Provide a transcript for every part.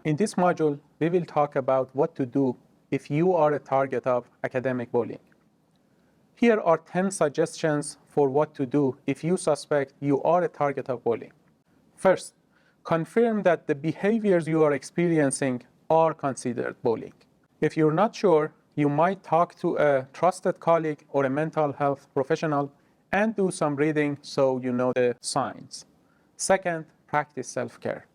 In this module, we will talk about what to do if you are a target of academic bullying. Here are 10 suggestions for what to do if you suspect you are a target of bullying. First, confirm that the behaviors you are experiencing are considered bullying. If you're not sure, you might talk to a trusted colleague or a mental health professional and do some reading so you know the signs. Second, practice self-care.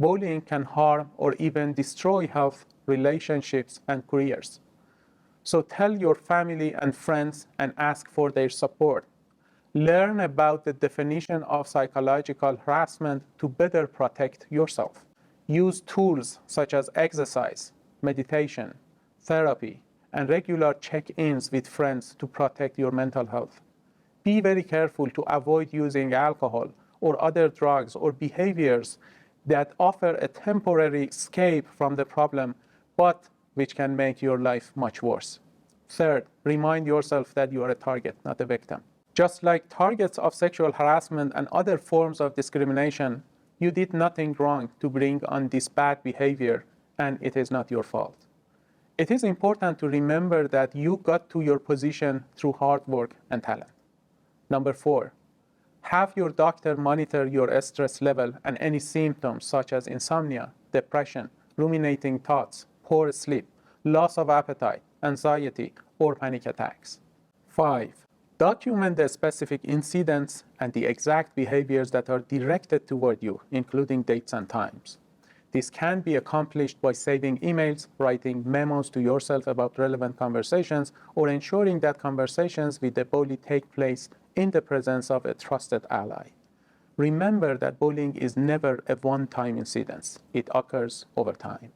Bullying can harm or even destroy health, relationships, and careers. So tell your family and friends and ask for their support. Learn about the definition of psychological harassment to better protect yourself. Use tools such as exercise, meditation, therapy, and regular check-ins with friends to protect your mental health. Be very careful to avoid using alcohol or other drugs or behaviors that offer a temporary escape from the problem, but which can make your life much worse. Third, remind yourself that you are a target, not a victim. Just like targets of sexual harassment and other forms of discrimination, you did nothing wrong to bring on this bad behavior, and it is not your fault. It is important to remember that you got to your position through hard work and talent. Number 4, have your doctor monitor your stress level and any symptoms such as insomnia, depression, ruminating thoughts, poor sleep, loss of appetite, anxiety, or panic attacks. 5, document the specific incidents and the exact behaviors that are directed toward you, including dates and times. This can be accomplished by saving emails, writing memos to yourself about relevant conversations, or ensuring that conversations with the bully take place in the presence of a trusted ally. Remember that bullying is never a one-time incident. It occurs over time.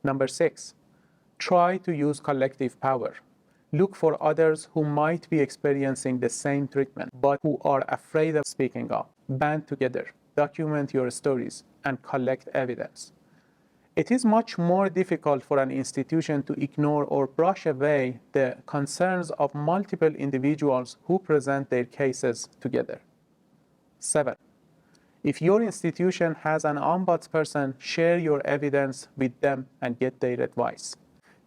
Number 6, try to use collective power. Look for others who might be experiencing the same treatment, but who are afraid of speaking up. Band together, document your stories, and collect evidence. It is much more difficult for an institution to ignore or brush away the concerns of multiple individuals who present their cases together. 7, if your institution has an ombudsperson, share your evidence with them and get their advice.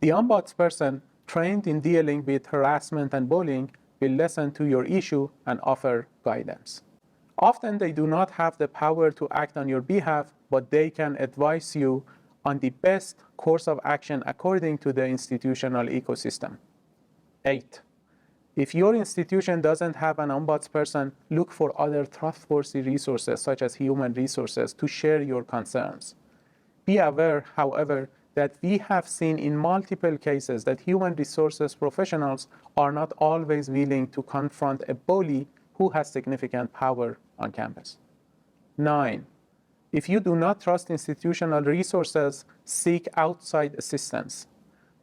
The ombudsperson, trained in dealing with harassment and bullying, will listen to your issue and offer guidance. Often they do not have the power to act on your behalf, but they can advise you on the best course of action according to the institutional ecosystem. 8, if your institution doesn't have an ombudsperson, look for other trustworthy resources such as human resources to share your concerns. Be aware, however, that we have seen in multiple cases that human resources professionals are not always willing to confront a bully who has significant power on campus. 9, if you do not trust institutional resources, seek outside assistance.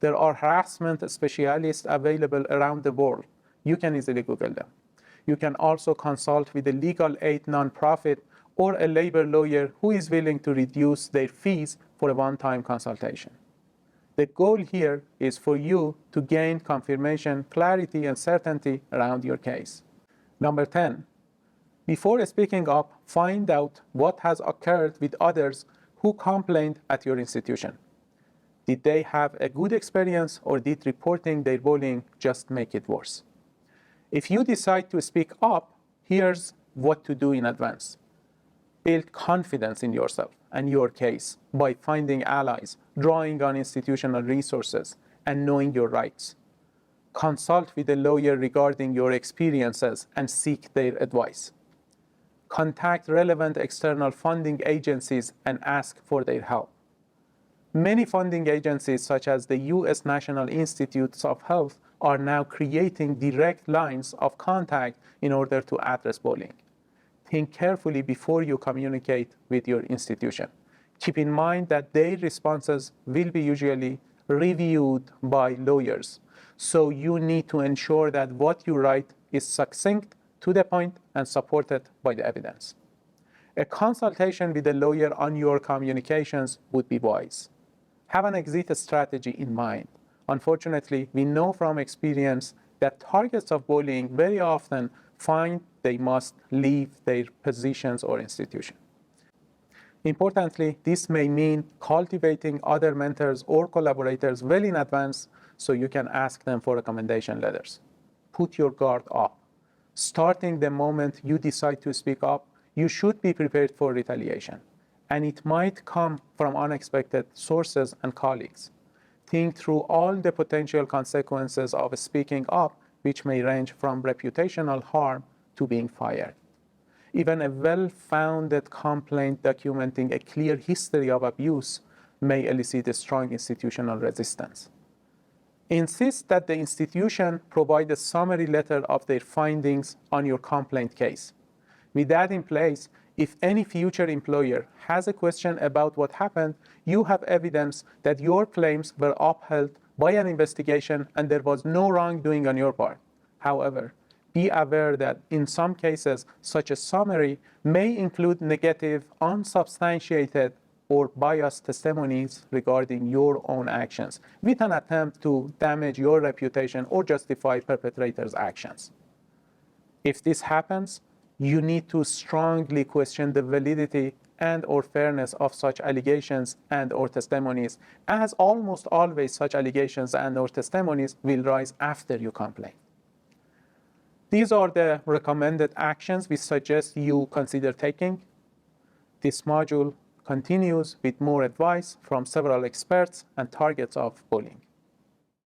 There are harassment specialists available around the world. You can easily Google them. You can also consult with a legal aid nonprofit or a labor lawyer who is willing to reduce their fees for a one-time consultation. The goal here is for you to gain confirmation, clarity, and certainty around your case. Number 10, before speaking up, find out what has occurred with others who complained at your institution. Did they have a good experience, or did reporting their bullying just make it worse? If you decide to speak up, here's what to do in advance. Build confidence in yourself and your case by finding allies, drawing on institutional resources, and knowing your rights. Consult with a lawyer regarding your experiences and seek their advice. Contact relevant external funding agencies and ask for their help. Many funding agencies, such as the U.S. National Institutes of Health, are now creating direct lines of contact in order to address bullying. Think carefully before you communicate with your institution. Keep in mind that their responses will be usually reviewed by lawyers. So you need to ensure that what you write is succinct, to the point, and supported by the evidence. A consultation with a lawyer on your communications would be wise. Have an exit strategy in mind. Unfortunately, we know from experience that targets of bullying very often find they must leave their positions or institution. Importantly, this may mean cultivating other mentors or collaborators well in advance so you can ask them for recommendation letters. Put your guard up. Starting the moment you decide to speak up, you should be prepared for retaliation, and it might come from unexpected sources and colleagues. Think through all the potential consequences of speaking up, which may range from reputational harm to being fired. Even a well-founded complaint documenting a clear history of abuse may elicit a strong institutional resistance. Insist that the institution provide a summary letter of their findings on your complaint case. With that in place, if any future employer has a question about what happened, you have evidence that your claims were upheld by an investigation and there was no wrongdoing on your part. However, be aware that in some cases, such a summary may include negative, unsubstantiated, or biased testimonies regarding your own actions, with an attempt to damage your reputation or justify perpetrators' actions. If this happens, you need to strongly question the validity and/or fairness of such allegations and/or testimonies, as almost always such allegations and/or testimonies will rise after you complain. These are the recommended actions we suggest you consider taking. This module continues with more advice from several experts and targets of bullying.